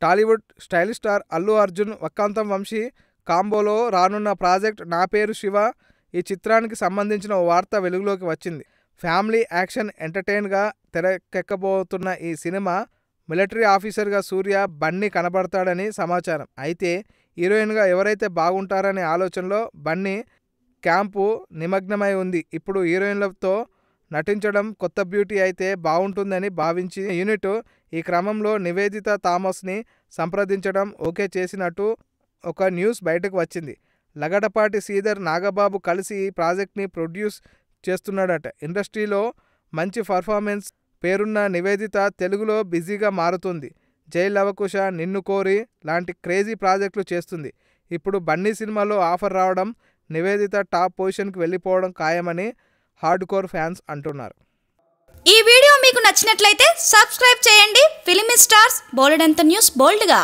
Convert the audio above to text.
Tollywood style star Allu Arjun వక్కాంతం Vamsi కాంబోలో రానున్న project నా పేరు శివ. ఈ చిత్రానికి సంబంధించిన ఓ వార్త వెలుగులోకి వచ్చింది. ఫ్యామిలీ యాక్షన్ ఎంటర్టైన్గా తెరకెక్కబోతున్న ఈ సినిమా మిలిటరీ ఆఫీసర్గా సూర్య బన్నీ కనబడతాడని సమాచారం. అయితే హీరోయిన్గా ఎవరైతే బాగుంటారనే ఆలోచనలో బన్నీ క్యాంపు నిమగ్నమై ఉంది. ఇప్పుడు హీరోయిన్లతో నటించడం కొత్త బ్యూటీ అయితే బాగుంటుందని భావించి యూనిట్ ఈ క్రమంలో నివేదిత థామస్ని సంప్రదించడం ఓకే చేసినట్టు ఒక న్యూస్ బయటకు వచ్చింది. లగడపాటి శ్రీధర్ నాగబాబు కలిసి ఈ ప్రాజెక్ట్ని ప్రొడ్యూస్ చేస్తున్నాడట. ఇండస్ట్రీలో మంచి పర్ఫార్మెన్స్ పేరున్న నివేదిత తెలుగులో బిజీగా మారుతుంది. జై లవకుశ, నిన్ను కోరి లాంటి క్రేజీ ప్రాజెక్టులు చేస్తుంది. ఇప్పుడు బన్నీ సినిమాలో ఆఫర్ రావడం నివేదిత టాప్ పొజిషన్కి వెళ్ళిపోవడం ఖాయమని హార్డ్ కోర్ ఫ్యాన్స్ అంటున్నారు. ఈ వీడియో మీకు నచ్చినట్లయితే సబ్స్క్రైబ్ చేయండి. ఫిలిమి స్టార్స్ బోలెడంత న్యూస్ బోల్డ్గా.